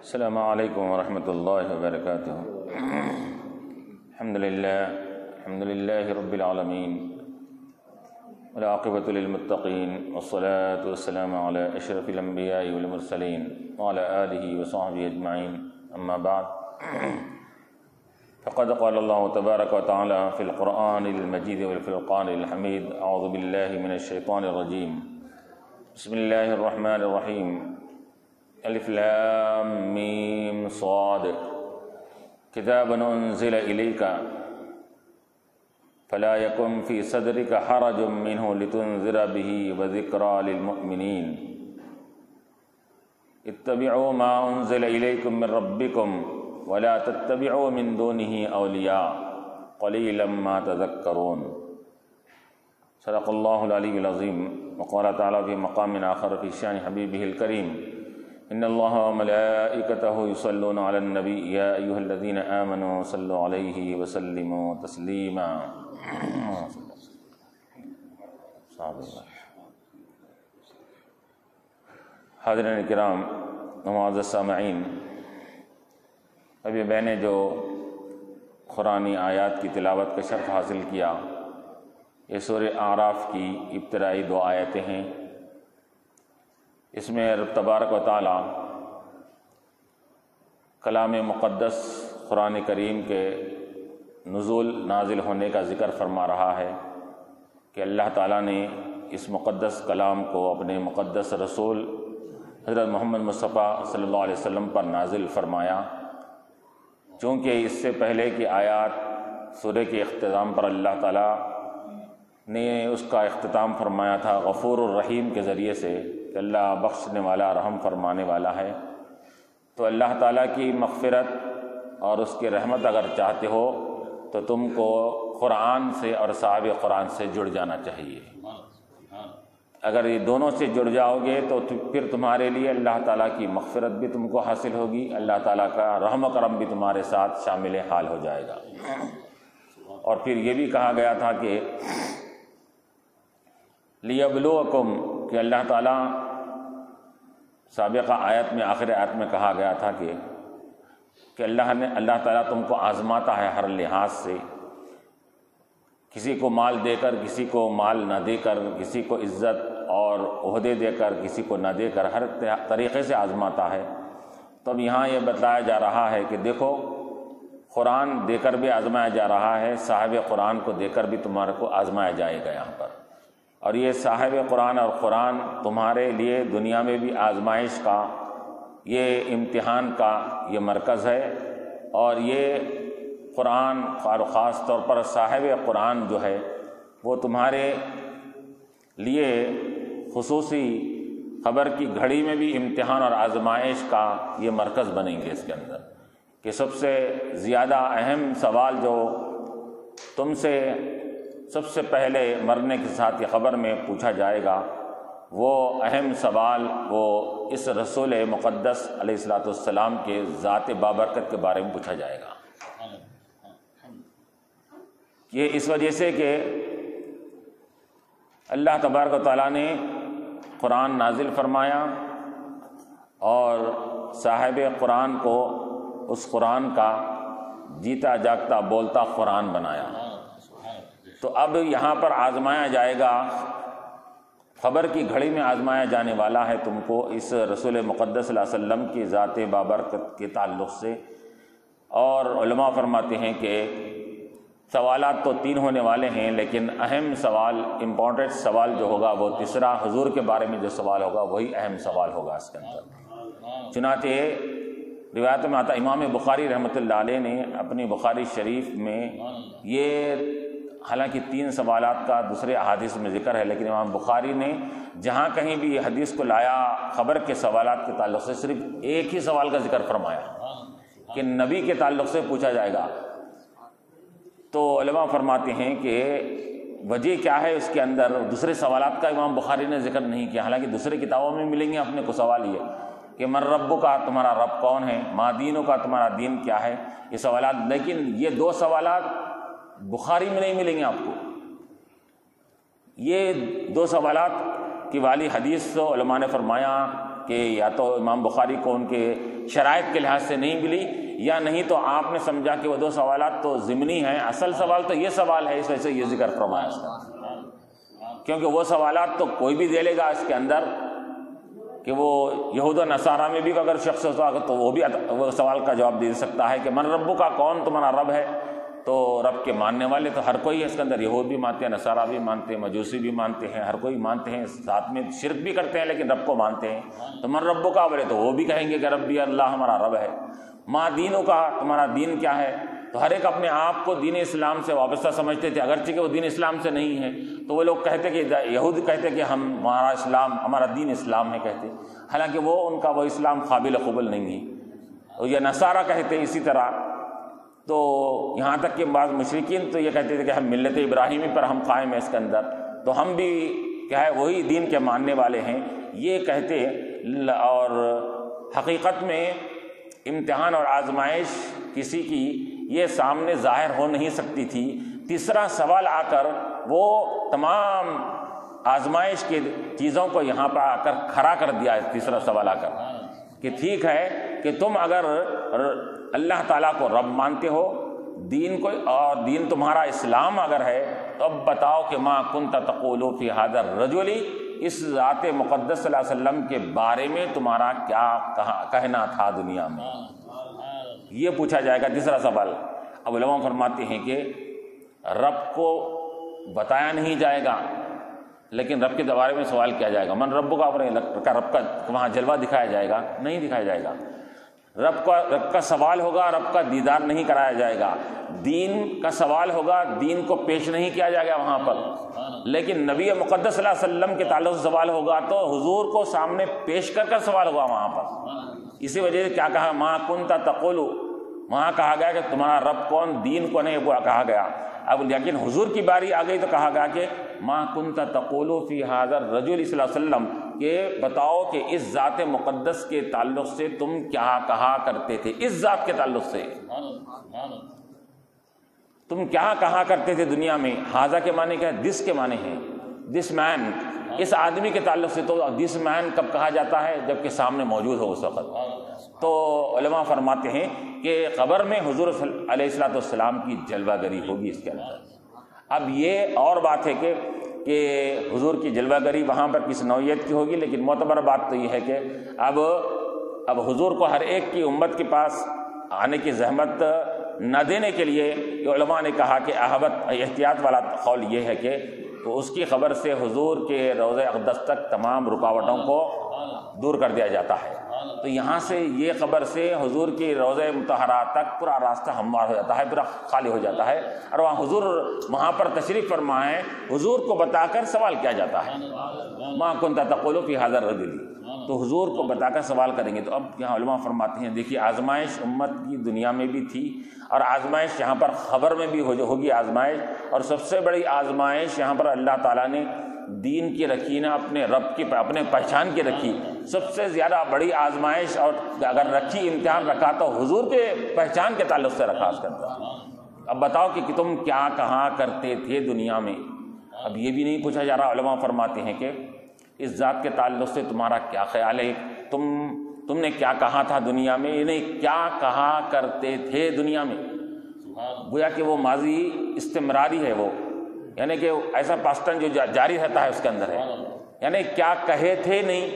السلام علیکم ورحمۃ اللہ وبرکاتہ۔ الحمد للہ رب العالمین والعاقبۃ للمتقین والصلاة والسلام علی اشرف الانبیاء والمرسلین وعلی آلہ وصحبہ اجمعین، اما بعد فقد قال اللہ تبارک وتعالی فی القرآن المجید والفرقان الحمید، اعوذ باللہ من الشیطان الرجیم، بسم اللہ الرحمن الرحیم، الف لام میم صاد، کتاب انزل الیک فلا یکن فی صدرک حرج منہ لتنذر بہ وذکری للمؤمنین، اتبعوا ما انزل الیکم من ربکم ولا تتبعوا من دونہ اولیاء قلیلا ما تذکرون۔ صدق اللہ العلی العظیم۔ وقال تعالی فی مقام آخر فی شان حبیبہ الکریم، ان اللہ وملائکتہ یصلون علی النبی یا ایھا الذین آمنوا صلوا علیہ وسلموا تسلیما۔ حاضرین کرام، معزز سامعین، ابھی میں نے جو قرآنی آیات کی تلاوت کا شرف حاصل کیا، یہ سورہ اعراف کی ابتدائی 2 آیتیں ہیں۔ اس میں رب تبارک و تعالی کلام مقدس قرآن کریم کے نزول نازل ہونے کا ذکر فرما رہا ہے کہ اللہ تعالیٰ نے اس مقدس کلام کو اپنے مقدس رسول حضرت محمد مصطفیٰ صلی اللہ علیہ وسلم پر نازل فرمایا، چونکہ اس سے پہلے کی آیات سورہ کے اختتام پر اللہ تعالیٰ نے اس کا اختتام فرمایا تھا غفور الرحیم کے ذریعے سے کہ اللہ بخشنے والا رحم فرمانے والا ہے۔ تو اللہ تعالیٰ کی مغفرت اور اس کی رحمت اگر چاہتے ہو تو تم کو قرآن سے اور صحابہ قرآن سے جڑ جانا چاہیے۔ اگر یہ دونوں سے جڑ جاؤ گے تو پھر تمہارے لیے اللہ تعالیٰ کی مغفرت بھی تم کو حاصل ہوگی، اللہ تعالیٰ کا رحم و کرم بھی تمہارے ساتھ شامل حال ہو جائے گا۔ اور پھر یہ بھی کہا گیا تھا کہ لیبلوکم، کہ اللہ تعالیٰ سابقہ آیت میں آخر آیت میں کہا گیا تھا کہ اللہ تعالیٰ تم کو آزماتا ہے ہر لحاظ سے، کسی کو مال دے کر، کسی کو مال نہ دے کر، کسی کو عزت اور عہدے دے کر، کسی کو نہ دے کر، ہر طریقے سے آزماتا ہے۔ تو اب یہاں یہ بتلایا جا رہا ہے کہ دیکھو، قرآن دے کر بھی آزمایا جا رہا ہے، صاحب قرآن کو دے کر بھی تمہارے کو آزمایا جائے گا یہاں پر۔ اور یہ صاحب قرآن اور قرآن تمہارے لیے دنیا میں بھی آزمائش کا، یہ امتحان کا یہ مرکز ہے۔ اور یہ قرآن اور خاص طور پر صاحب قرآن جو ہے وہ تمہارے لیے خصوصی خبر کی گھڑی میں بھی امتحان اور آزمائش کا یہ مرکز بنیں گے۔ اس کے اندر کہ سب سے زیادہ اہم سوال جو تم سے سب سے پہلے مرنے کے ساتھ یہ خبر میں پوچھا جائے گا، وہ اہم سوال وہ اس رسول مقدس علیہ الصلوۃ والسلام کے ذات بابرکت کے بارے میں پوچھا جائے گا۔ یہ اس وجہ سے کہ اللہ تبارک و تعالیٰ نے قرآن نازل فرمایا اور صاحب قرآن کو اس قرآن کا جیتا جاگتا بولتا قرآن بنایا۔ تو اب یہاں پر آزمایا جائے گا، خبر کی گھڑی میں آزمایا جانے والا ہے تم کو اس رسول مقدس صلی اللہ علیہ وسلم کی ذات بابرکت کے تعلق سے۔ اور علماء فرماتے ہیں کہ سوالات تو 3 ہونے والے ہیں، لیکن اہم سوال، امپورٹنٹ سوال جو ہوگا وہ تیسرا، حضور کے بارے میں جو سوال ہوگا وہی اہم سوال ہوگا اس کے اندر۔ چنانچہ روایت میں آتا، امام بخاری رحمۃ اللہ علیہ نے اپنی بخاری شریف میں یہ، حالانکہ 3 سوالات کا دوسرے احادیث میں ذکر ہے، لیکن امام بخاری نے جہاں کہیں بھی یہ حدیث کو لایا خبر کے سوالات کے تعلق سے صرف ایک ہی سوال کا ذکر فرمایا کہ نبی کے تعلق سے پوچھا جائے گا۔ تو علماء فرماتے ہیں کہ وجہ کیا ہے اس کے اندر، دوسرے سوالات کا امام بخاری نے ذکر نہیں کیا، حالانکہ دوسرے کتابوں میں ملیں گے اپنے کو سوال یہ کہ من رب کا، تمہارا رب کون ہے، ما دینوں کا، تمہارا دین کیا ہے، یہ سوالات، لیکن یہ 2 سوالات بخاری میں نہیں ملیں گے آپ کو۔ یہ 2 سوالات کی والی حدیث تو علماء نے فرمایا کہ یا تو امام بخاری کو ان کے شرائط کے لحاظ سے نہیں ملی، یا نہیں تو آپ نے سمجھا کہ وہ دو سوالات تو ضمنی ہیں، اصل سوال تو یہ سوال ہے، اس وجہ سے یہ ذکر فرمایا اس کا، کیونکہ وہ سوالات تو کوئی بھی دے لے گا اس کے اندر کہ وہ یہود و نصارہ میں بھی اگر شخص ہوتا تو وہ بھی وہ سوال کا جواب دے سکتا ہے کہ من ربو کا، کون تمہارا رب ہے؟ تو رب کے ماننے والے تو ہر کوئی ہے اس کے اندر، یہود بھی مانتے ہیں، نصارہ بھی مانتے ہیں، مجوسی بھی مانتے ہیں، ہر کوئی مانتے ہیں، ساتھ میں شرک بھی کرتے ہیں لیکن رب کو مانتے ہیں۔ تو من ربو کا بولے تو وہ بھی کہیں گے کہ ربی اللہ ہمارا رب ہے۔ ما دینوں کا، تمہارا دین کیا ہے؟ تو ہر ایک اپنے آپ کو دین اسلام سے وابستہ سمجھتے تھے، اگرچہ کہ وہ دین اسلام سے نہیں ہے۔ تو وہ لوگ کہتے کہ یہود کہتے کہ ہمارا اسلام، ہمارا دین اسلام ہے کہتے، حالانکہ وہ ان کا وہ اسلام قابل قبول نہیں ہے۔ اور یہ نصارہ کہتے اسی طرح، تو یہاں تک کہ بعض مشرکین تو یہ کہتے تھے کہ ہم ملت ابراہیمی پر ہم قائم ہیں اس کے اندر، تو ہم بھی کیا ہے وہی دین کے ماننے والے ہیں، یہ کہتے۔ اور حقیقت میں امتحان اور آزمائش کسی کی یہ سامنے ظاہر ہو نہیں سکتی تھی، تیسرا سوال آ کر وہ تمام آزمائش کی چیزوں کو یہاں پر آ کر کھڑا کر دیا ہے۔ تیسرا سوال آ کر کہ ٹھیک ہے کہ تم اگر اللہ تعالیٰ کو رب مانتے ہو، دین کو، اور دین تمہارا اسلام اگر ہے، تو اب بتاؤ کہ ما کنت تقول فی ھذا الرجل، اس ذات مقدس صلی اللہ علیہ وسلم کے بارے میں تمہارا کیا کہنا تھا دنیا میں، یہ پوچھا جائے گا تیسرا سوال۔ اب علماء فرماتے ہیں کہ رب کو بتایا نہیں جائے گا لیکن رب کے بارے میں سوال کیا جائے گا۔ من رب کا، رب کا وہاں جلوہ دکھایا جائے گا؟ نہیں دکھایا جائے گا۔ رب کا سوال ہوگا، رب کا دیدار نہیں کرایا جائے گا۔ دین کا سوال ہوگا، دین کو پیش نہیں کیا جائے گا وہاں پر، لیکن نبی مقدس صلی اللہ علیہ وسلم کے تعلق سے سوال ہوگا تو حضور کو سامنے پیش کر سوال ہوگا وہاں پر۔ اسی وجہ سے کیا کہا، ما کنت تقول، وہاں کہا گیا کہ تمہارا رب کون، دین کو نہیں کہا گیا۔ اب لیکن حضور کی باری آ گئی تو کہا گیا کہ ما کنت تقول فی ھذا الرجل صلی اللہ علیہ وسلم، کہ بتاؤ کہ اس ذات مقدس کے تعلق سے تم کیا کہا کرتے تھے، اس ذات کے تعلق سے تم کیا کہا کرتے تھے دنیا میں۔ ھذا کے معنی کیا ہے؟ دس کے معنی ہے، دس مین، اس آدمی کے تعلق سے۔ تو دس مین کب کہا جاتا ہے؟ جب کہ سامنے موجود ہو اس وقت۔ تو علماء فرماتے ہیں کہ قبر میں حضور علیہ الصلوۃ والسلام کی جلوہ گری ہوگی اس کے اندر۔ اب یہ اور بات ہے کہ حضور کی جلوہ گری وہاں پر کس نوعیت کی ہوگی، لیکن معتبر بات تو یہ ہے کہ اب حضور کو ہر ایک کی امت کے پاس آنے کی زحمت نہ دینے کے لیے علماء نے کہا کہ احتیاط والا قول یہ ہے کہ اس کی خبر سے حضور کے روضہ اقدس تک تمام رکاوٹوں کو دور کر دیا جاتا ہے۔ تو یہاں سے یہ خبر سے حضور کی روضہ مطہرہ تک پورا راستہ ہموار ہو جاتا ہے، پورا خالی ہو جاتا ہے، اور وہاں حضور وہاں پر تشریف فرما ہے، حضور کو بتا کر سوال کیا جاتا ہے، ما کنت تقول فی ھذا الرجل، تو حضور کو بتا کر سوال کریں گے۔ تو اب یہاں علماء فرماتے ہیں دیکھیے آزمائش امت کی دنیا میں بھی تھی، اور آزمائش یہاں پر خبر میں بھی ہوگی آزمائش، اور سب سے بڑی آزمائش یہاں پر اللہ تعالیٰ نے دین کی رکھی نا، اپنے رب کی، اپنے پہچان کی رکھی۔ سب سے زیادہ بڑی آزمائش اور اگر رکھی، امتحان رکھا تو حضور کے پہچان کے تعلق سے رکھا اس کے اندر۔ اب بتاؤ کہ تم کیا کہا کرتے تھے دنیا میں۔ اب یہ بھی نہیں پوچھا جا رہا، علماء فرماتے ہیں کہ اس ذات کے تعلق سے تمہارا کیا خیال ہے، تم نے کیا کہا تھا دنیا میں، یعنی کیا کہا کرتے تھے دنیا میں۔ گویا کہ وہ ماضی استمراری ہے، وہ یعنی کہ ایسا پاسٹن جو جاری رہتا ہے اس کے اندر ہے، یعنی کیا کہے تھے نہیں،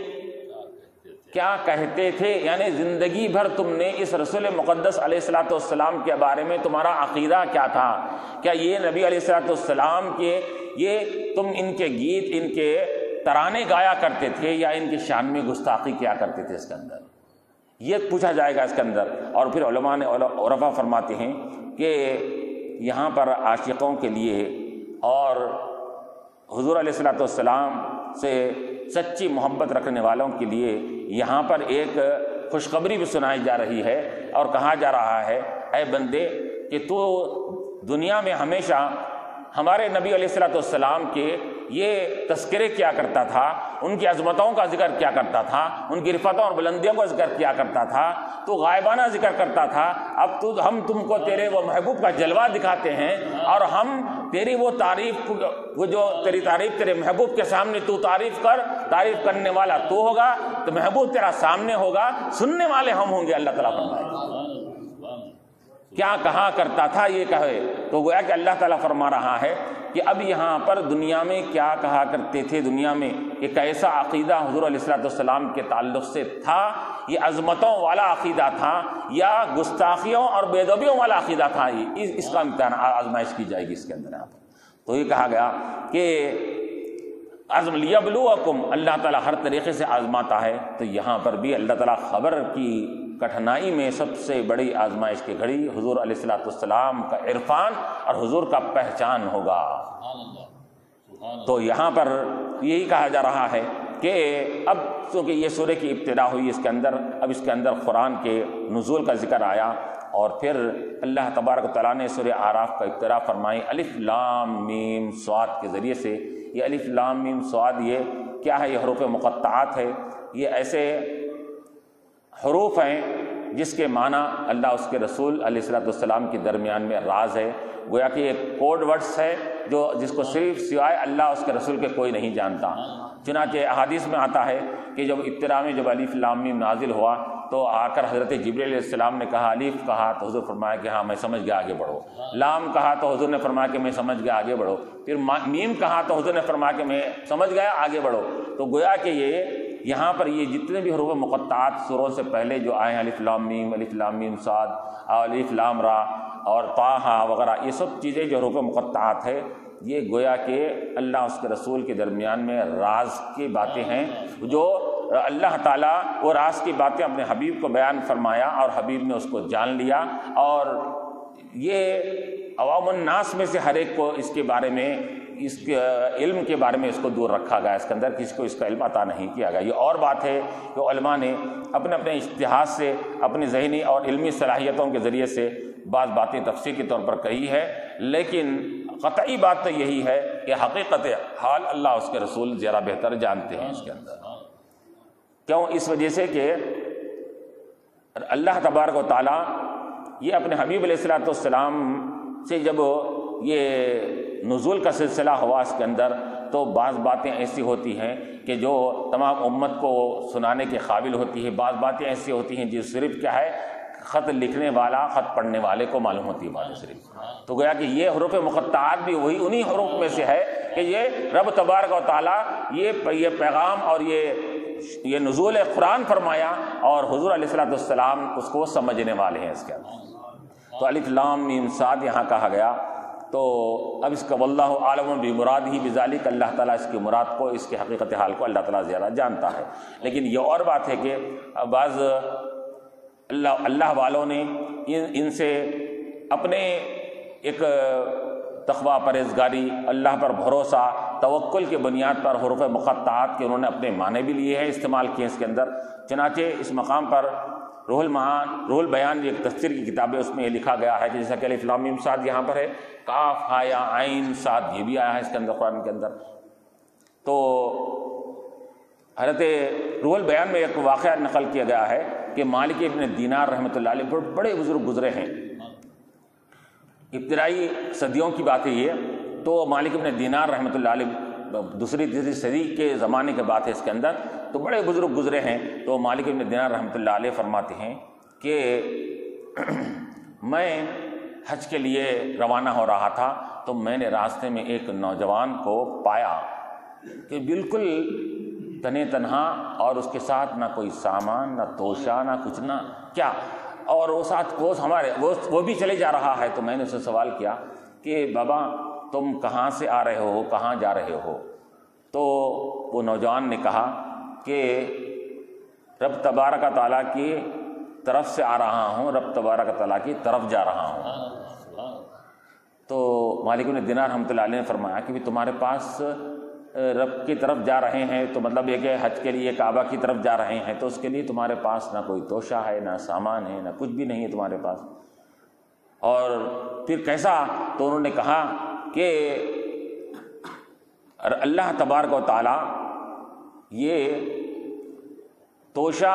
کیا کہتے تھے، یعنی زندگی بھر تم نے اس رسول مقدس علیہ الصلوۃ والسلام کے بارے میں تمہارا عقیدہ کیا تھا، کیا یہ نبی علیہ الصلوۃ والسلام کے یہ تم ان کے گیت، ان کے ترانے گایا کرتے تھے، یا ان کی شان میں گستاخی کیا کرتے تھے اس کے اندر، یہ پوچھا جائے گا اس کے اندر۔ اور پھر علماء نے عرفا فرماتے ہیں کہ یہاں پر عاشقوں کے لیے اور حضور علیہ الصلوۃ والسلام سے سچی محبت رکھنے والوں کے لیے یہاں پر ایک خوشخبری بھی سنائی جا رہی ہے، اور کہا جا رہا ہے اے بندے کہ تو دنیا میں ہمیشہ ہمارے نبی علیہ الصلوۃ والسلام کے یہ تذکرے کیا کرتا تھا، ان کی عظمتوں کا ذکر کیا کرتا تھا، ان کی رفعتوں اور بلندیوں کا ذکر کیا کرتا تھا، تو غائبانہ ذکر کرتا تھا۔ اب ہم تم کو تیرے وہ محبوب کا جلوہ دکھاتے ہیں، اور ہم تیری وہ تعریف، وہ جو تیری تعریف تیرے محبوب کے سامنے تو تعریف کرنے والا تو ہوگا، تو محبوب تیرا سامنے ہوگا، سننے والے ہم ہوں گے۔ اللہ تعالیٰ فرمائے کیا کہا کرتا تھا یہ کہے، تو گویا کہ اللہ تعالیٰ فرما رہا ہے کہ اب یہاں پر دنیا میں کیا کہا کرتے تھے، دنیا میں ایک ایسا عقیدہ حضور علیہ الصلوۃ والسلام کے تعلق سے تھا، یہ عظمتوں والا عقیدہ تھا یا گستاخیوں اور بے ادبیوں والا عقیدہ تھا، اس کا امتحان آزمائش کی جائے گی اس کے اندر یہاں پر۔ تو یہ کہا گیا کہ عزم لیبلوکم، اللہ تعالیٰ ہر طریقے سے آزماتا ہے، تو یہاں پر بھی اللہ تعالیٰ خبر کی کٹھنائی میں سب سے بڑی آزمائش کی گھڑی حضور علیہ الصلوۃ والسلام کا عرفان اور حضور کا پہچان ہوگا۔ تو یہاں پر یہی کہا جا رہا ہے کہ اب چونکہ یہ سورہ کی ابتدا ہوئی، اس کے اندر اب اس کے اندر قرآن کے نزول کا ذکر آیا، اور پھر اللہ تبارک و تعالیٰ نے سورہ اعراف کا ابتدا فرمائی الف لام میم صاد کے ذریعے سے۔ یہ الف لام میم صاد یہ کیا ہے؟ یہ حروف مقطعات ہے، یہ ایسے حروف ہیں جس کے معنی اللہ اس کے رسول علیہ الصلوۃ والسلام کے درمیان میں راز ہے، گویا کہ ایک کوڈ ورڈس ہے جس کو صرف سوائے اللہ اس کے رسول کے کوئی نہیں جانتا۔ چنانچہ احادیث میں آتا ہے کہ جب ابتدا میں جب الف لام میم نازل ہوا تو آ کر حضرت جبریل علیہ السلام نے کہا، الف کہا تو حضور فرمایا کہ ہاں میں سمجھ گیا، آگے بڑھو۔ لام کہا تو حضور نے فرمایا کہ میں سمجھ گیا، آگے بڑھو۔ پھر میم کہا تو حضور نے فرمایا کہ میں سمجھ گیا، آگے بڑھو۔ تو گویا کہ یہاں پر یہ جتنے بھی حروف مقطعات سوروں سے پہلے جو آئے ہیں، الف لام میم صاد، الف لام را اور طٰہٰ وغیرہ، یہ سب چیزیں جو حروف مقطعات ہے، یہ گویا کہ اللہ اس کے رسول کے درمیان میں راز کی باتیں ہیں، جو اللہ تعالیٰ وہ راز کی باتیں اپنے حبیب کو بیان فرمایا اور حبیب نے اس کو جان لیا، اور یہ عوام الناس میں سے ہر ایک کو اس کے بارے میں، اس کے علم کے بارے میں اس کو دور رکھا گیا، اس کے اندر کسی کو اس کا علم عطا نہیں کیا گیا۔ یہ اور بات ہے کہ علماء نے اپنے اجتہاد سے، اپنی ذہنی اور علمی صلاحیتوں کے ذریعے سے بعض باتیں تفصیل کے طور پر کہی ہے، لیکن قطعی بات تو یہی ہے کہ حقیقت حال اللہ اس کے رسول زیادہ بہتر جانتے ہیں اس کے اندر۔ کیوں؟ اس وجہ سے کہ اللہ تبارک و تعالیٰ یہ اپنے حبیب علیہ الصلوۃ والسلام سے جب یہ نزول کا سلسلہ ہوا اس کے اندر، تو بعض باتیں ایسی ہوتی ہیں کہ جو تمام امت کو سنانے کے قابل ہوتی ہے، بعض باتیں ایسی ہوتی ہیں جو صرف کیا ہے، خط لکھنے والا، خط پڑھنے والے کو معلوم ہوتی ہے بات صرف۔ تو گویا کہ یہ حروف مقطعات بھی انہی حروف میں سے ہے کہ یہ رب تبارک و تعالیٰ یہ پیغام اور یہ نزول قرآن فرمایا، اور حضور علیہ الصلوۃ والسلام اس کو سمجھنے والے ہیں اس کے اندر۔ تو الف لام میم صاد یہاں کہا گیا، تو اب اس کا واللہ عالم بمرادہ بذالک، اللہ تعالیٰ اس کی مراد کو، اس کے حقیقت حال کو اللہ تعالیٰ زیادہ جانتا ہے۔ لیکن یہ اور بات ہے کہ بعض اللہ والوں نے ان سے اپنے ایک تقویٰ، پرہیزگاری، اللہ پر بھروسہ، توکل کے بنیاد پر حروف مقطعات کے انہوں نے اپنے معنی بھی لیے ہیں، استعمال کیے اس کے اندر۔ چنانچہ اس مقام پر روح البیان ایک تفسیر کی کتاب ہے، اس میں یہ لکھا گیا ہے کہ جیسا کہ الف لام میم صاد یہاں پر ہے، کاف ہا یا عین صاد یہ بھی آیا ہے اس کے اندر، قرآن کے اندر۔ تو حضرت روح البیان میں ایک واقعہ نقل کیا گیا ہے کہ مالک ابن دینار رحمۃ اللہ علیہ بڑے بزرگ گزرے ہیں، ابتدائی صدیوں کی بات ہے یہ۔ تو مالک ابن دینار رحمۃ اللہ علیہ دوسری تیسری صدی کے زمانے کے بات ہے اس کے اندر، تو بڑے بزرگ گزرے ہیں۔ تو مالک ابن دینار رحمۃ اللہ علیہ فرماتے ہیں کہ میں حج کے لیے روانہ ہو رہا تھا، تو میں نے راستے میں ایک نوجوان کو پایا کہ بالکل تنے تنہا، اور اس کے ساتھ نہ کوئی سامان، نہ توشہ، نہ کچھ، نہ کیا، اور وہ بھی چلے جا رہا ہے۔ تو میں نے اسے سوال کیا کہ بابا تم کہاں سے آ رہے ہو، کہاں جا رہے ہو؟ تو وہ نوجوان نے کہا کہ رب تبارک تعالیٰ کی طرف سے آ رہا ہوں، رب تبارک تعالیٰ کی طرف جا رہا ہوں۔ تو مالک بن دینار رحمۃ اللہ علیہ نے فرمایا کہ تمہارے پاس رب کی طرف جا رہے ہیں، تو مطلب یہ کہ حج کے لیے کعبہ کی طرف جا رہے ہیں، تو اس کے لیے تمہارے پاس نہ کوئی توشہ ہے، نہ سامان ہے، نہ کچھ بھی نہیں ہے تمہارے پاس، اور پھر کیسا؟ تو انہوں نے کہا کہ کہ اللہ تبارک و تعالی یہ توشہ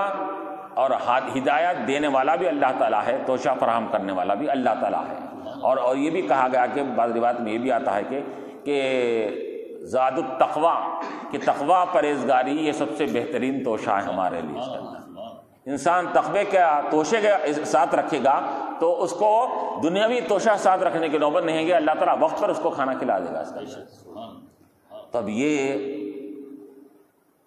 اور ہدایت دینے والا بھی اللہ تعالیٰ ہے، توشہ فراہم کرنے والا بھی اللہ تعالیٰ ہے. اور یہ بھی کہا گیا کہ بعض روایت میں یہ بھی آتا ہے کہ زاد التقویٰ، کہ تقویٰ پرہیزگاری یہ سب سے بہترین توشہ ہے ہمارے لیے. اس کے اندر انسان تقوی کے توشے کے ساتھ رکھے گا تو اس کو دنیاوی توشہ ساتھ رکھنے کی نوبت نہیں ہے، اللہ تعالیٰ وقت پر اس کو کھانا کھلا دے گا اس کا. تب یہ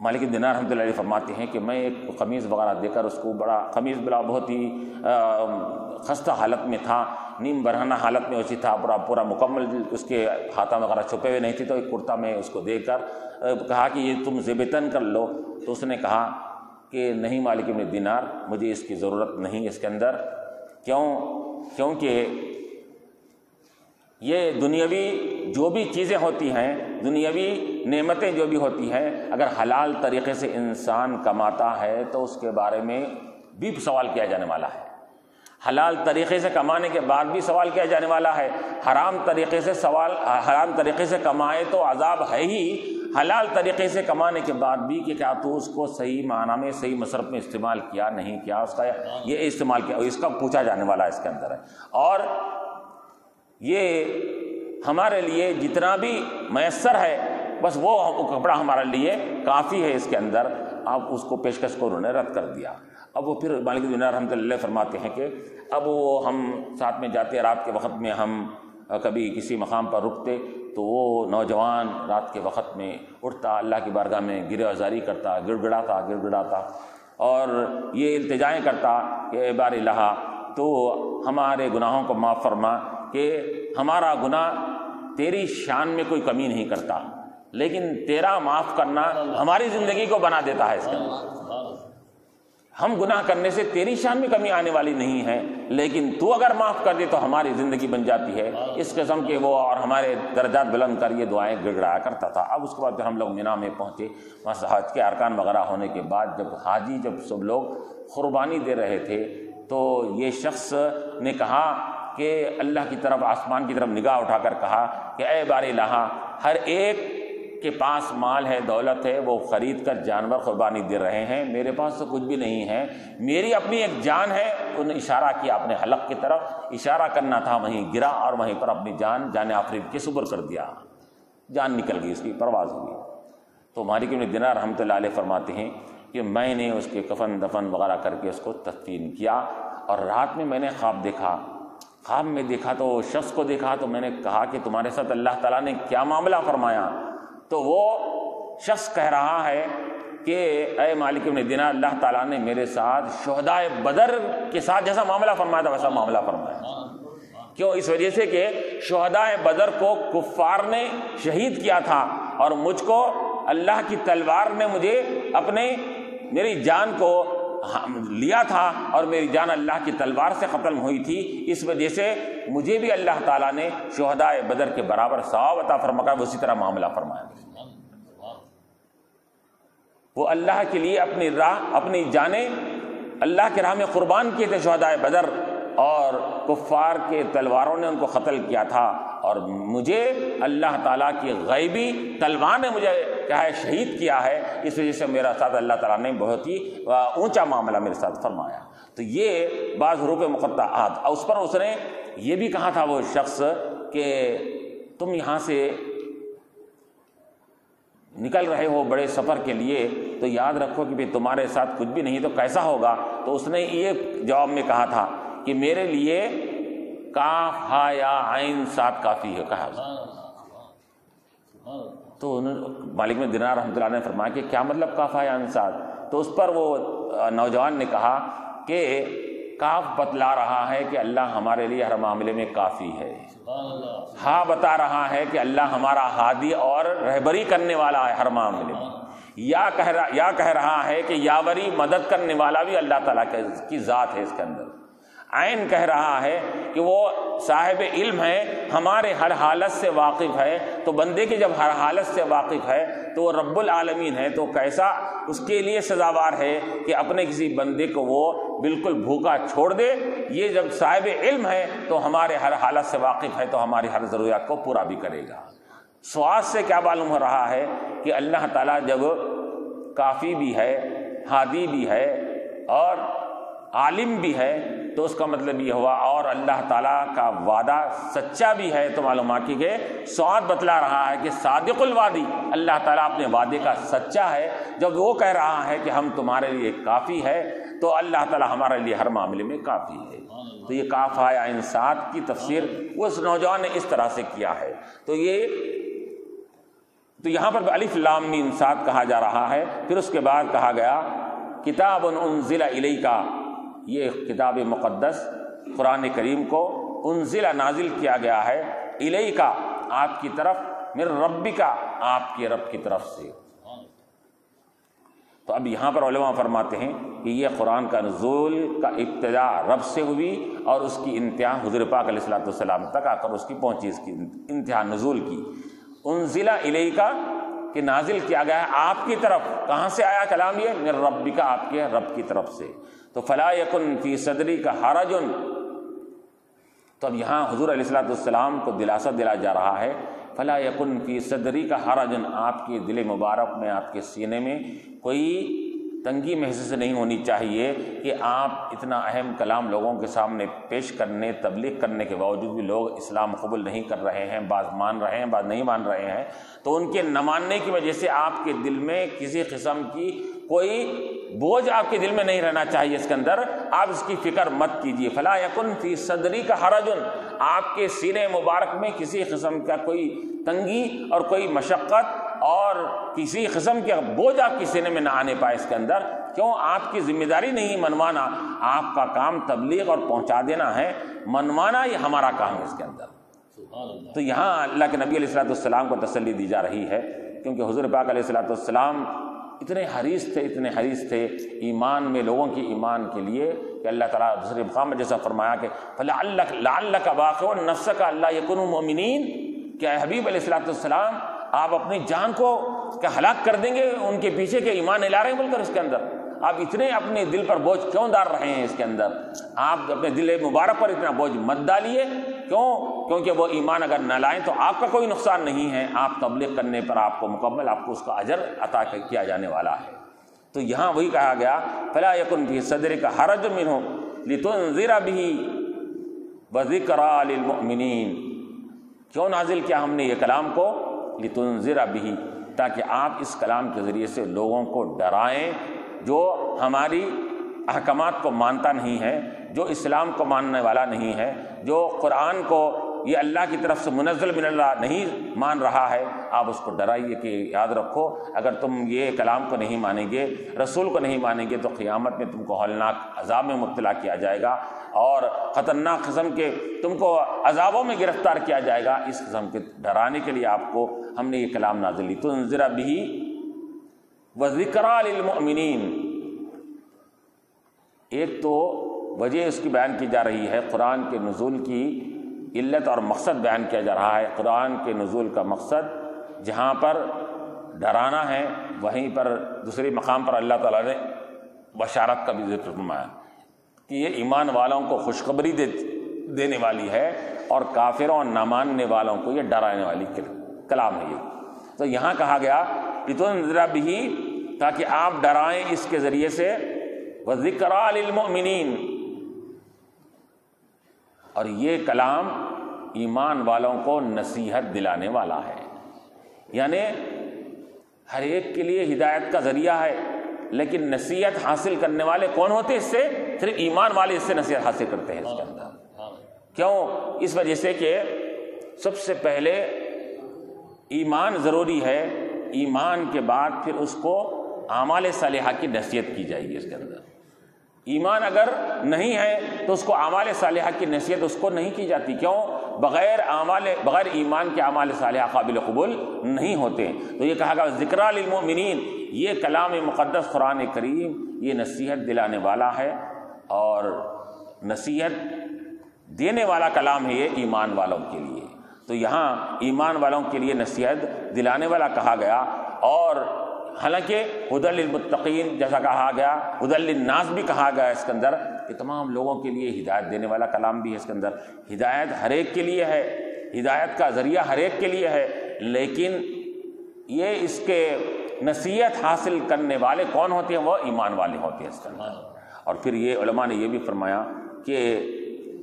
مالک بن دینار رحمۃ اللہ علیہ فرماتے ہیں کہ میں ایک قمیض وغیرہ دے کر اس کو قمیض بلا بہت ہی خستہ حالت میں تھا، نیم برہنہ حالت میں اسی تھا، پورا مکمل اس کے ہاتھوں وغیرہ چھپے ہوئے نہیں تھے، تو ایک کرتا میں اس کو دے کر کہا کہ یہ تم زیبتن کر لو. تو اس نے کہا کہ نہیں مالک بن دینار، مجھے اس کی ضرورت نہیں اس کے اندر. کیونکہ یہ دنیاوی جو بھی چیزیں ہوتی ہیں، دنیاوی نعمتیں جو بھی ہوتی ہیں، اگر حلال طریقے سے انسان کماتا ہے تو اس کے بارے میں بھی سوال کیا جانے والا ہے. حلال طریقے سے کمانے کے بعد بھی سوال کیا جانے والا ہے. حرام طریقے سے کمائے تو عذاب ہے ہی، حلال طریقے سے کمانے کے بعد بھی کہ کیا تو اس کو صحیح معنی میں صحیح مصرف میں استعمال کیا نہیں کیا، اس کا یہ استعمال کیا، اس کا پوچھا جانے والا اس کے اندر ہے. اور یہ ہمارے لیے جتنا بھی میسر ہے بس وہ کپڑا ہمارے لیے کافی ہے اس کے اندر. آپ اس کو پیشکش کو انہوں نے رد کر دیا. اب وہ پھر مالک بن دینار رحمۃ اللہ فرماتے ہیں کہ اب وہ ہم ساتھ میں جاتے، رات کے وقت میں ہم کبھی کسی مقام پر رکتے تو وہ نوجوان رات کے وقت میں اٹھتا، اللہ کی بارگاہ میں گرہ آزاری کرتا، گڑ گڑاتا اور یہ التجائیں کرتا کہ اے بار الہ تو ہمارے گناہوں کو معاف فرما، کہ ہمارا گناہ تیری شان میں کوئی کمی نہیں کرتا، لیکن تیرا معاف کرنا ہماری زندگی کو بنا دیتا ہے. اس کے اندر ہم گناہ کرنے سے تیری شان میں کمی آنے والی نہیں ہے، لیکن تو اگر معاف کر دے تو ہماری زندگی بن جاتی ہے. اس قسم کے وہ اور ہمارے درجات بلند کر یہ دعائیں گڑگڑایا کرتا تھا. اب اس کے بعد پھر ہم لوگ مینا میں پہنچے. وہاں حج کے ارکان وغیرہ ہونے کے بعد جب سب لوگ قربانی دے رہے تھے تو یہ شخص نے کہا کہ اللہ کی طرف، آسمان کی طرف نگاہ اٹھا کر کہا کہ اے بار الہ، ہر ایک کے پاس مال ہے، دولت ہے، وہ خرید کر جانور قربانی دے رہے ہیں، میرے پاس تو کچھ بھی نہیں ہے، میری اپنی ایک جان ہے. انہوں نے اشارہ کیا اپنے حلق کی طرف، اشارہ کرنا تھا، وہیں گرا اور وہیں پر اپنی جان آفرید کے سپر کر دیا. جان نکل گئی، اس کی پرواز ہوئی. تو مالک بن دینار رحمۃ اللہ علیہ فرماتے ہیں کہ میں نے اس کے کفن دفن وغیرہ کر کے اس کو تدفین کیا. اور رات میں میں نے خواب میں دیکھا تو شخص کو دیکھا تو میں نے کہا کہ تمہارے ساتھ اللہ تعالیٰ نے کیا معاملہ فرمایا؟ تو وہ شخص کہہ رہا ہے کہ اے مالک بن دینار، اللہ تعالیٰ نے میرے ساتھ شہدائے بدر کے ساتھ جیسا معاملہ فرمایا تھا ویسا معاملہ فرمایا. کیوں؟ اس وجہ سے کہ شہدائے بدر کو کفار نے شہید کیا تھا اور مجھ کو اللہ کی تلوار نے میری جان کو لیا تھا اور میری جان اللہ کی تلوار سے ختم ہوئی تھی. اس وجہ سے مجھے بھی اللہ تعالیٰ نے شہدائے بدر کے برابر ثواب عطا فرما کر اسی طرح معاملہ فرمایا. وہ اللہ کے لیے اپنی جانیں اللہ کی راہ میں قربان کیے تھے شہدائے بدر، اور کفار کے تلواروں نے ان کو قتل کیا تھا، اور مجھے اللہ تعالیٰ کی غیبی تلوار نے مجھے کیا ہے شہید کیا ہے. اس وجہ سے میرا ساتھ اللہ تعالیٰ نے بہت ہی اونچا معاملہ میرے ساتھ فرمایا. تو یہ بعض حروف مقطعات. اس پر اس نے یہ بھی کہا تھا وہ شخص کہ تم یہاں سے نکل رہے ہو بڑے سفر کے لیے تو یاد رکھو کہ بھی تمہارے ساتھ کچھ بھی نہیں تو کیسا ہوگا. تو اس نے یہ جواب میں کہا تھا کہ میرے لیے کاف ہا یا عین سات کافی ہے کہا. تو مالک بن دینار رحمۃ اللہ نے فرمایا کہ کیا مطلب کاف ہا یا عین سات؟ تو اس پر وہ نوجوان نے کہا کہ کاف بتلا رہا ہے کہ اللہ ہمارے لیے ہر معاملے میں کافی ہے، ہاں بتا رہا ہے کہ اللہ ہمارا ہادی اور رہبری کرنے والا ہے ہر معاملے میں، یا کہہ رہا ہے کہ یاوری مدد کرنے والا بھی اللہ تعالیٰ کی ذات ہے اس کے اندر. عین کہہ رہا ہے کہ وہ صاحب علم ہے، ہمارے ہر حالت سے واقف ہے، تو بندے کے جب ہر حالت سے واقف ہے تو وہ رب العالمین ہے، تو کیسا اس کے لیے سزاوار ہے کہ اپنے کسی بندے کو وہ بالکل بھوکا چھوڑ دے۔ یہ جب صاحب علم ہے تو ہمارے ہر حالت سے واقف ہے، تو ہماری ہر ضروریات کو پورا بھی کرے گا۔ سوال سے کیا معلوم ہو رہا ہے کہ اللہ تعالیٰ جب کافی بھی ہے، ہادی بھی ہے اور عالم بھی ہے، تو اس کا مطلب یہ ہوا اور اللہ تعالیٰ کا وعدہ سچا بھی ہے، تو معلوم ہے کہ سواد بتلا رہا ہے کہ صادق الوعدی، اللہ تعالیٰ اپنے وعدے کا سچا ہے۔ جب وہ کہہ رہا ہے کہ ہم تمہارے لیے کافی ہے، تو اللہ تعالیٰ ہمارے لیے ہر معاملے میں کافی ہے۔ تو یہ کاف ہے عین صاد کی تفسیر اس نوجوان نے اس طرح سے کیا ہے۔ تو یہاں پر الف لام میم صاد کہا جا رہا ہے۔ پھر اس کے بعد کہا گیا کتاب انزل الیک، یہ کتاب مقدس قرآن کریم کو انزل نازل کیا گیا ہے، الیک آپ کی طرف، من ربک آپ کے رب کی طرف سے۔ تو اب یہاں پر علماء فرماتے ہیں کہ یہ قرآن کا نزول کا ابتدا رب سے ہوئی اور اس کی انتہا حضور پاک علیہ الصلوۃ والسلام تک آ کر اس کی پہنچی، اس کی انتہا نزول کی۔ انزل الیک کہ نازل کیا گیا ہے آپ کی طرف، کہاں سے آیا کلام یہ؟ من ربک آپ کے رب کی طرف سے۔ تو فلا یکن فی صدرک حرج، تو اب یہاں حضور علیہ الصلوۃ والسلام کو دلاسا دلا جا رہا ہے، فلا یکن فی صدرک حرج، آپ کے دل مبارک میں، آپ کے سینے میں کوئی تنگی محسوس نہیں ہونی چاہیے کہ آپ اتنا اہم کلام لوگوں کے سامنے پیش کرنے، تبلیغ کرنے کے باوجود بھی لوگ اسلام قبول نہیں کر رہے ہیں، بعض مان رہے ہیں، بعض نہیں مان رہے ہیں، تو ان کے نہ ماننے کی وجہ سے آپ کے دل میں کسی قسم کی کوئی بوجھ آپ کے دل میں نہیں رہنا چاہیے، اس کے اندر آپ اس کی فکر مت کیجیے۔ فلا یکن فی صدرک حرج، آپ کے سینے مبارک میں کسی قسم کا کوئی تنگی اور کوئی مشقت اور کسی قسم کے بوجھ آپ کے سینے میں نہ آنے پائے اس کے اندر۔ کیوں؟ آپ کی ذمہ داری نہیں منوانا، آپ کا کام تبلیغ اور پہنچا دینا ہے، منوانا یہ ہمارا کام ہے اس کے اندر۔ تو یہاں اللہ کے نبی علیہ الصلوۃ والسلام کو تسلی دی جا رہی ہے، کیونکہ حضور پاک علیہ الصلوۃ والسلام اتنے حریص تھے ایمان میں، لوگوں کی ایمان کے لیے، کہ اللہ تعالیٰ دوسرے مقام میں جیسا فرمایا کہ لعلک باخع نفسک الا یکونوا مؤمنین، کہ اے حبیب علیہ الصلوۃ والسلام آپ اپنی جان کو کیا ہلاک کر دیں گے ان کے پیچھے کہ ایمان نہیں لا رہے ہیں بول کر اس کے اندر؟ آپ اتنے اپنے دل پر بوجھ کیوں ڈال رہے ہیں اس کے اندر؟ آپ اپنے دل مبارک پر اتنا بوجھ مت ڈالیے۔ کیوں؟ کیونکہ وہ ایمان اگر نہ لائیں تو آپ کا کوئی نقصان نہیں ہے، آپ تبلیغ کرنے پر آپ کو مکمل آپ کو اس کا اجر عطا کیا جانے والا ہے۔ تو یہاں وہی کہا گیا فلا یکن فی صدرک حرج منہ لتنذر بہ وذکریٰ للمؤمنین۔ کیوں نازل کیا ہم نے یہ کلام کو؟ لتنذر بہ، تاکہ آپ اس کلام کے ذریعے سے لوگوں کو ڈرائیں جو ہماری احکامات کو مانتا نہیں ہے، جو اسلام کو ماننے والا نہیں ہے، جو قرآن کو یہ اللہ کی طرف سے منزل من اللہ نہیں مان رہا ہے، آپ اس کو ڈرائیے کہ یاد رکھو اگر تم یہ کلام کو نہیں مانیں گے، رسول کو نہیں مانیں گے، تو قیامت میں تم کو ہولناک عذاب میں مبتلا کیا جائے گا اور خطرناک قسم کے تم کو عذابوں میں گرفتار کیا جائے گا۔ اس قسم کے ڈرانے کے لیے آپ کو ہم نے یہ کلام نازل کی، تنذر بہ وذکریٰ للمؤمنین۔ ایک تو وجہ اس کی بیان کی جا رہی ہے، قرآن کے نزول کی علت اور مقصد بیان کیا جا رہا ہے۔ قرآن کے نزول کا مقصد جہاں پر ڈرانا ہے، وہیں پر دوسرے مقام پر اللہ تعالیٰ نے بشارت کا بھی ذکر فرمایا کہ یہ ایمان والوں کو خوشخبری دینے والی ہے اور کافروں اور نہ ماننے والوں کو یہ ڈرانے والی کلام ہے یہ۔ تو یہاں کہا گیا لتنذر بہ، تاکہ آپ ڈرائیں اس کے ذریعے سے، وذکریٰ للمؤمنین، اور یہ کلام ایمان والوں کو نصیحت دلانے والا ہے، یعنی ہر ایک کے لیے ہدایت کا ذریعہ ہے، لیکن نصیحت حاصل کرنے والے کون ہوتے ہیں؟ اس سے صرف ایمان والے اس سے نصیحت حاصل کرتے ہیں اس کے اندر۔ کیوں؟ اس وجہ سے کہ سب سے پہلے ایمان ضروری ہے، ایمان کے بعد پھر اس کو اعمال صالحہ کی نصیحت کی جائے گی اس کے اندر۔ ایمان اگر نہیں ہے تو اس کو اعمال صالحہ کی نصیحت اس کو نہیں کی جاتی۔ کیوں؟ بغیر ایمان کے اعمال صالحہ قابل قبول نہیں ہوتے۔ تو یہ کہا گیا ذکریٰ للمؤمنین، یہ کلام مقدس قرآن کریم یہ نصیحت دلانے والا ہے اور نصیحت دینے والا کلام ہے یہ ایمان والوں کے لیے. تو یہاں ایمان والوں کے لیے نصیحت دلانے والا کہا گیا، اور حالانکہ ہدی للمتقین جیسا کہا گیا، ہدی للناس بھی کہا گیا اس کے اندر، کہ تمام لوگوں کے لیے ہدایت دینے والا کلام بھی ہے اس کے اندر. ہدایت ہر ایک کے لیے ہے، ہدایت کا ذریعہ ہر ایک کے لیے ہے، لیکن یہ اس کے نصیحت حاصل کرنے والے کون ہوتے ہیں؟ وہ ایمان والے ہوتے ہیں اس کے اندر. اور پھر یہ علماء نے یہ بھی فرمایا کہ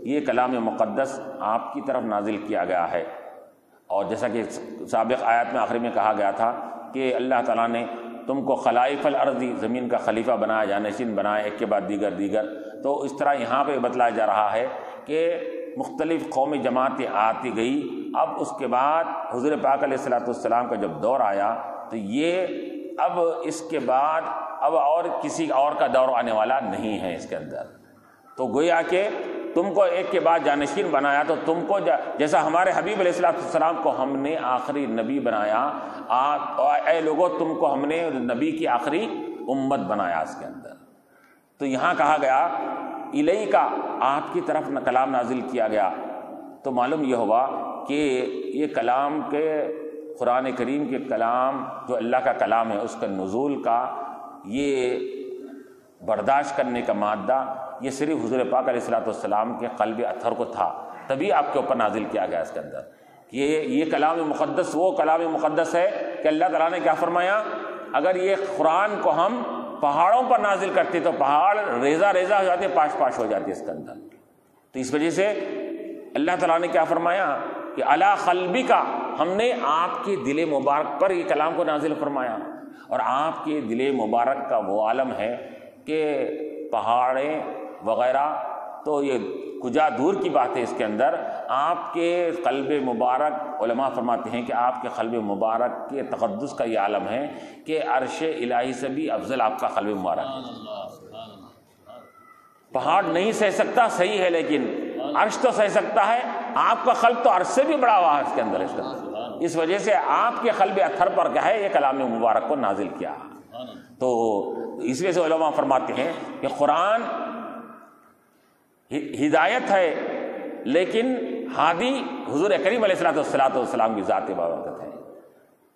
یہ کلام مقدس آپ کی طرف نازل کیا گیا ہے، اور جیسا کہ سابق آیات میں آخری میں کہا گیا تھا کہ اللہ تعالیٰ نے تم کو خلائف الارض، زمین کا خلیفہ بنایا، جانشین بنایا، ایک کے بعد دیگر. تو اس طرح یہاں پہ بتلایا جا رہا ہے کہ مختلف قومی جماعتیں آتی گئی. اب اس کے بعد حضور پاک علیہ الصلوۃ والسلام کا جب دور آیا تو یہ اب اس کے بعد اب اور کسی اور کا دور آنے والا نہیں ہے اس کے اندر. تو گویا کہ تم کو ایک کے بعد جانشین بنایا، تو تم کو جیسا ہمارے حبیب علیہ الصلوۃ والسلام کو ہم نے آخری نبی بنایا، اے لوگوں تم کو ہم نے نبی کی آخری امت بنایا اس کے اندر. تو یہاں کہا گیا الیہ کا، آپ کی طرف کلام نازل کیا گیا. تو معلوم یہ ہوا کہ یہ کلام کے قرآن کریم کے کلام جو اللہ کا کلام ہے اس کا نزول کا یہ برداشت کرنے کا مادہ یہ صرف حضور پاک علیہ الصلوۃ والسلام کے قلب اطہر کو تھا، تبھی آپ کے اوپر نازل کیا گیا اس کے اندر. یہ کلام مقدس وہ کلام مقدس ہے کہ اللہ تعالیٰ نے کیا فرمایا، اگر یہ قرآن کو ہم پہاڑوں پر نازل کرتے تو پہاڑ ریزہ ریزہ ہو جاتے، پاش ہو جاتے اس کے اندر. تو اس وجہ سے اللہ تعالیٰ نے کیا فرمایا کہ علی قلبی کا، ہم نے آپ کے دل مبارک پر یہ کلام کو نازل فرمایا. اور آپ کے دل مبارک کا وہ عالم ہے کہ پہاڑیں وغیرہ تو یہ کجا دور کی بات ہے اس کے اندر. آپ کے قلب مبارک، علماء فرماتے ہیں کہ آپ کے قلب مبارک کے تقدس کا یہ عالم ہے کہ عرش الہی سے بھی افضل آپ کا قلب مبارک ہے. پہاڑ نہیں سہ سکتا صحیح ہے، لیکن عرش تو سہ سکتا ہے. آپ کا قلب تو عرش سے بھی بڑا ہوا ہے اس کے اندر. اس وجہ سے آپ کے قلب اطہر پر کیا ہے، یہ کلام مبارک کو نازل کیا. تو اس وجہ سے علماء فرماتے ہیں کہ قرآن ہدایت ہے، لیکن ہادی حضور کریم علیہ الصلوۃ والسلام کی ذات بابرکت ہے.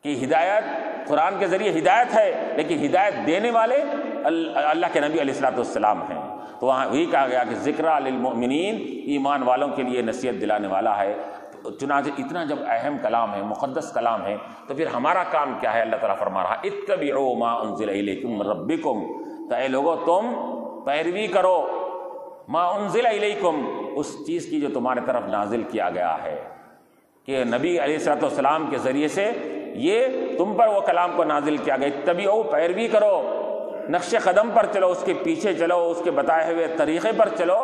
کہ ہدایت قرآن کے ذریعے ہدایت ہے، لیکن ہدایت دینے والے اللہ کے نبی علیہ الصلوۃ والسلام ہیں. تو وہاں وہی کہا گیا کہ ذکرى للمؤمنین، ایمان والوں کے لیے نصیحت دلانے والا ہے. چنانچہ اتنا جب اہم کلام ہے، مقدس کلام ہے، تو پھر ہمارا کام کیا ہے؟ اللہ تعالیٰ فرما رہا اتبعوا ما انزل الیکم من ربکم، تو اے لوگو تم پیروی کرو ما انزل الیکم، اس چیز کی جو تمہارے طرف نازل کیا گیا ہے. کہ نبی علیہ الصلوۃ والسلام کے ذریعے سے یہ تم پر وہ کلام کو نازل کیا گیا. اتبعوا، پیروی کرو، نقش قدم پر چلو، اس کے پیچھے چلو، اس کے بتائے ہوئے طریقے پر چلو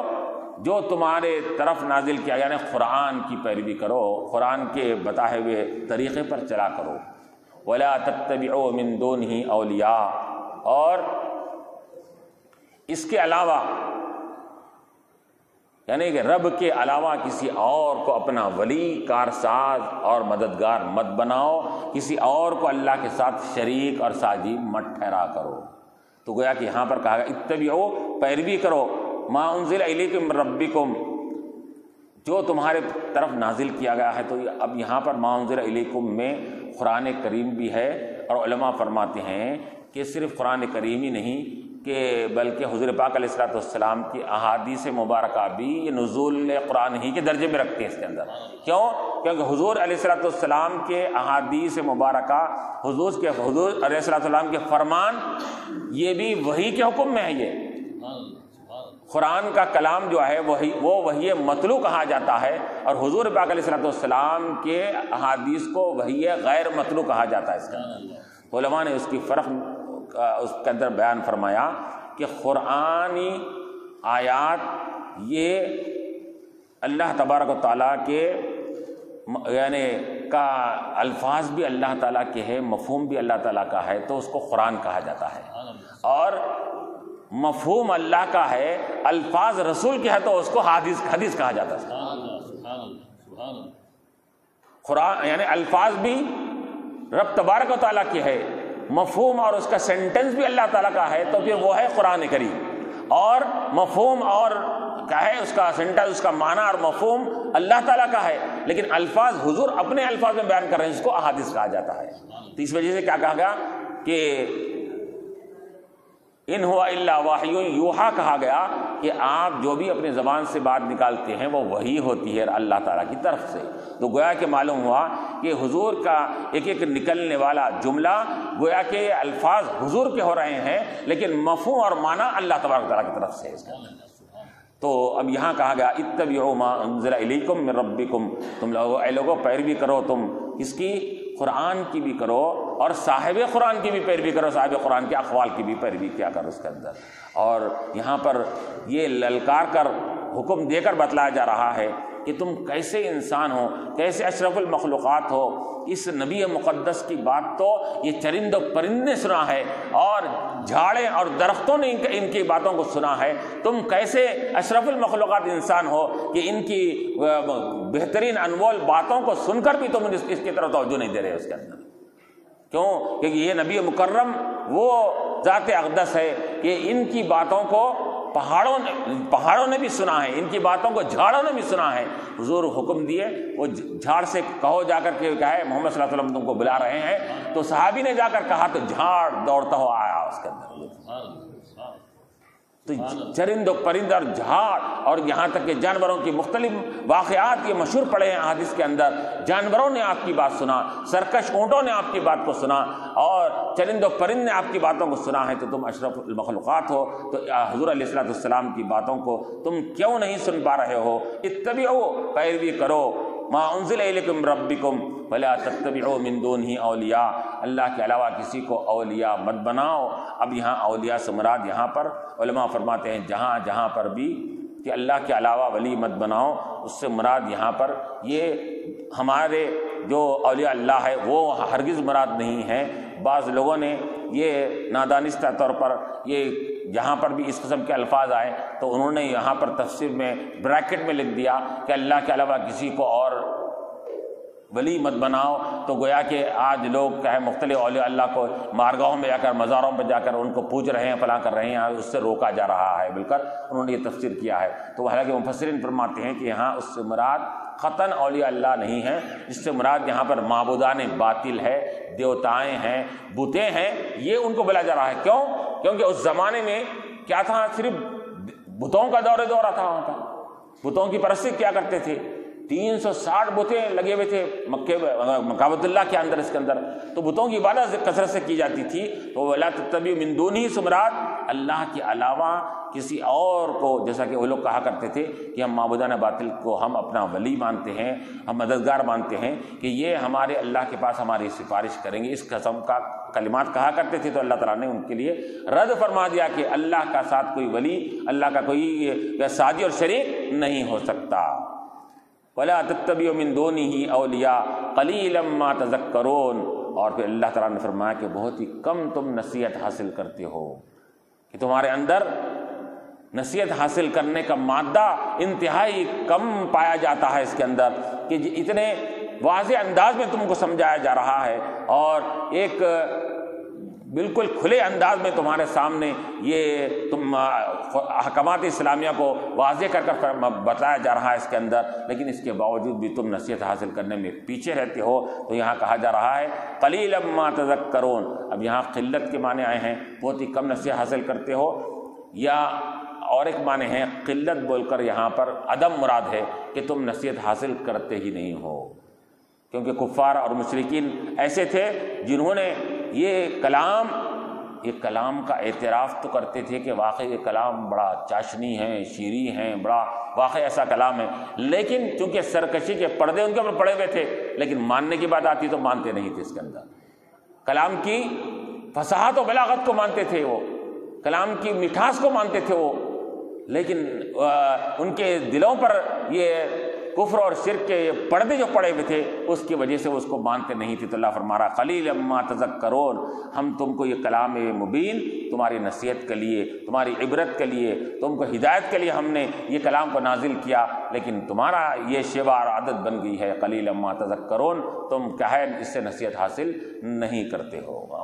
جو تمہارے طرف نازل کیا، یعنی قرآن کی پیروی کرو، قرآن کے بتائے ہوئے طریقے پر چلا کرو. ولا تتبعوا من دونہ اولیاء، اور اس کے علاوہ یعنی کہ رب کے علاوہ کسی اور کو اپنا ولی، کارساز اور مددگار مت بناؤ، کسی اور کو اللہ کے ساتھ شریک اور ساجی مت ٹھہرا کرو. تو گویا کہ یہاں پر کہا گیا اتبعوا، پیروی کرو، ما انزل الیکم من ربکم، جو تمہارے طرف نازل کیا گیا ہے. تو اب یہاں پر ما انزل الیکم میں قرآن کریم بھی ہے، اور علماء فرماتے ہیں کہ صرف قرآن کریم ہی نہیں کہ بلکہ حضور پاک علیہ الصلوۃ والسلام کی احادیث مبارکہ بھی یہ نزول قرآن ہی کے درجے میں رکھتے ہیں اس کے اندر. کیوں؟ کیونکہ حضور علیہ الصلوۃ والسلام کے احادیث مبارکہ، حضور علیہ الصلوۃ والسلام کے فرمان، یہ بھی وحی کے حکم میں ہے. یہ قرآن کا کلام جو ہے وہ وحی مطلوع کہا جاتا ہے، اور حضور پاک علیہ الصلوۃ والسلام کے احادیث کو وحی غیر مطلوع کہا جاتا ہے. اس کا علماء نے اس کی فرق اس کے اندر بیان فرمایا کہ قرآنی آیات یہ اللہ تبارک و تعالیٰ کے یعنی کا الفاظ بھی اللہ تعالیٰ کے ہے، مفہوم بھی اللہ تعالیٰ کا ہے، تو اس کو قرآن کہا جاتا ہے. اور مفہوم اللہ کا ہے، الفاظ رسول کے ہے، تو اس کو حدیث کہا جاتا ہے. قرآن یعنی الفاظ بھی رب تبارک و تعالیٰ کی ہے، مفہوم اور اس کا سینٹنس بھی اللہ تعالیٰ کا ہے، تو پھر وہ ہے قرآن کریم. اور مفہوم اور کیا ہے اس کا سینٹر، اس کا معنی اور مفہوم اللہ تعالیٰ کا ہے، لیکن الفاظ حضور اپنے الفاظ میں بیان کر رہے ہیں، اس کو احادیث کہا جاتا ہے۔ تو اس وجہ سے کیا کہا گیا کہ ان ہوا الا وحی یوحا، کہا گیا کہ آپ جو بھی اپنی زبان سے بات نکالتے ہیں وہ وحی ہوتی ہے اللہ تعالیٰ کی طرف سے۔ تو گویا کہ معلوم ہوا کہ حضور کا ایک ایک نکلنے والا جملہ گویا کہ الفاظ حضور کے ہو رہے ہیں، لیکن مفہوم اور معنی اللہ تبارک تعالیٰ کی طرف سے ہے اس کا۔ تو اب یہاں کہا گیا اتبعوا ما انزل الیکم من ربکم، تم لوگوں اے لوگوں پیروی کرو، تم اس کی قرآن کی بھی کرو اور صاحب قرآن کی بھی پیروی کرو، صاحب قرآن کے اقوال کی بھی پیروی کیا کرو اس کے اندر۔ اور یہاں پر یہ للکار کر حکم دے کر بتلایا جا رہا ہے کہ تم کیسے انسان ہو، کیسے اشرف المخلوقات ہو۔ اس نبی مقدس کی بات تو یہ چرند و پرند نے سنا ہے اور جھاڑیں اور درختوں نے ان کی باتوں کو سنا ہے، تم کیسے اشرف المخلوقات انسان ہو کہ ان کی بہترین انمول باتوں کو سن کر بھی تم اس کی طرف توجہ نہیں دے رہے اس کے اندر؟ کیوں؟ کیونکہ یہ نبی مکرم وہ ذات اقدس ہے کہ ان کی باتوں کو پہاڑوں نے بھی سنا ہے، ان کی باتوں کو جھاڑوں نے بھی سنا ہے۔ حضور حکم دیے، وہ جھاڑ سے کہو جا کر کے کیا ہے محمد صلی اللہ علیہ وسلم تم کو بلا رہے ہیں، تو صحابی نے جا کر کہا تو جھاڑ دوڑتا ہوا آیا اس کے اندر۔ تو چرند و پرند اور جھاڑ اور یہاں تک کہ جانوروں کی مختلف واقعات یہ مشہور پڑے ہیں حدیث کے اندر، جانوروں نے آپ کی بات سنا، سرکش اونٹوں نے آپ کی بات کو سنا اور چرند و پرند نے آپ کی باتوں کو سنا ہے، تو تم اشرف المخلوقات ہو، تو حضور علیہ الصلوۃ والسلام کی باتوں کو تم کیوں نہیں سن پا رہے ہو؟ اتبعوا، پیروی کرو، ما انزل الیکم من ربکم ولا تتبعوا من دونہ اولیاء، اللہ کے علاوہ کسی کو اولیاء مت بناؤ۔ اب یہاں اولیاء سے مراد یہاں پر علماء فرماتے ہیں جہاں جہاں پر بھی کہ اللہ کے علاوہ ولی مت بناؤ، اس سے مراد یہاں پر یہ ہمارے جو اولیاء اللہ ہے وہ ہرگز مراد نہیں ہے۔ بعض لوگوں نے یہ نادانستہ طور پر یہ جہاں پر بھی اس قسم کے الفاظ آئے تو انہوں نے یہاں پر تفسیر میں بریکٹ میں لکھ دیا کہ اللہ کے علاوہ کسی کو اور ولی مت بناؤ، تو گویا کہ آج لوگ کیا ہے مختلف اولیاء اللہ کو مارگاہوں میں جا کر مزاروں پہ جا کر ان کو پوج رہے ہیں، فلاں کر رہے ہیں، اس سے روکا جا رہا ہے بول کر انہوں نے یہ تفسیر کیا ہے۔ تو حالانکہ مفسرین فرماتے ہیں کہ یہاں اس سے مراد قطعاً اولیاء اللہ نہیں ہے، اس سے مراد یہاں پر معبودان باطل ہے، دیوتائیں ہیں، بتیں ہیں، یہ ان کو بلا جا رہا ہے۔ کیوں؟ کیونکہ اس زمانے میں کیا تھا، صرف بتوں کا دورہ تھا، وہاں کا بتوں کی پرستی کیا کرتے تھے، 360 بتیں لگے ہوئے تھے مکابۃ اللہ کے اندر، اس کے اندر تو بتوں کی عبادت کثرت سے کی جاتی تھی۔ تو ولا تتبعوا من دونہ سے مراد اللہ کے علاوہ کسی اور کو، جیسا کہ وہ لوگ کہا کرتے تھے کہ ہم معبودان باطل کو ہم اپنا ولی مانتے ہیں، ہم مددگار مانتے ہیں کہ یہ ہمارے اللہ کے پاس ہماری سفارش کریں گے، اس قسم کا کلمات کہا کرتے تھے۔ تو اللہ تعالیٰ نے ان کے لیے رد فرما دیا کہ اللہ کا ساتھ کوئی ولی، اللہ کا کوئی ساتھی اور شریک نہیں ہو سکتا۔ وَلَا تَتَّبِعُوا مِن دُونِهِ أَوْلِيَاءَ قَلِيلًا مَا تَذَكَّرُونَ، اور پھر اللہ تعالیٰ نے فرمایا کہ بہت ہی کم تم نصیحت حاصل کرتے ہو، کہ تمہارے اندر نصیحت حاصل کرنے کا مادہ انتہائی کم پایا جاتا ہے اس کے اندر، کہ اتنے واضح انداز میں تم کو سمجھایا جا رہا ہے اور ایک بالکل کھلے انداز میں تمہارے سامنے یہ تم احکامات اسلامیہ کو واضح کر کر بتایا جا رہا ہے اس کے اندر، لیکن اس کے باوجود بھی تم نصیحت حاصل کرنے میں پیچھے رہتے ہو۔ تو یہاں کہا جا رہا ہے قلیلا ما تذکرون، اب یہاں قلت کے معنی آئے ہیں، بہت ہی کم نصیحت حاصل کرتے ہو، یا اور ایک معنی ہے قلت بول کر یہاں پر عدم مراد ہے کہ تم نصیحت حاصل کرتے ہی نہیں ہو، کیونکہ کفار اور مشرکین ایسے تھے جنہوں نے یہ کلام کا اعتراف تو کرتے تھے کہ واقعی یہ کلام بڑا چاشنی ہے، شیریں ہے، بڑا واقعی ایسا کلام ہے، لیکن چونکہ سرکشی کے پردے ان کے اوپر پڑے ہوئے تھے، لیکن ماننے کی بات آتی تو مانتے نہیں تھے اس کے اندر۔ کلام کی فصاحت و بلاغت کو مانتے تھے وہ، کلام کی مٹھاس کو مانتے تھے وہ، لیکن ان کے دلوں پر یہ کفر اور شرک کے پردے جو پڑے ہوئے تھے اس کی وجہ سے وہ اس کو مانتے نہیں تھے۔ تو اللہ فرما رہا قلیلا ما تذکرون، ہم تم کو یہ کلام مبین تمہاری نصیحت کے لیے، تمہاری عبرت کے لیے، تم کو ہدایت کے لیے ہم نے یہ کلام کو نازل کیا، لیکن تمہارا یہ شیوا اور عادت بن گئی ہے قلیلا ما تذکرون، تم کیا ہے اس سے نصیحت حاصل نہیں کرتے ہو۔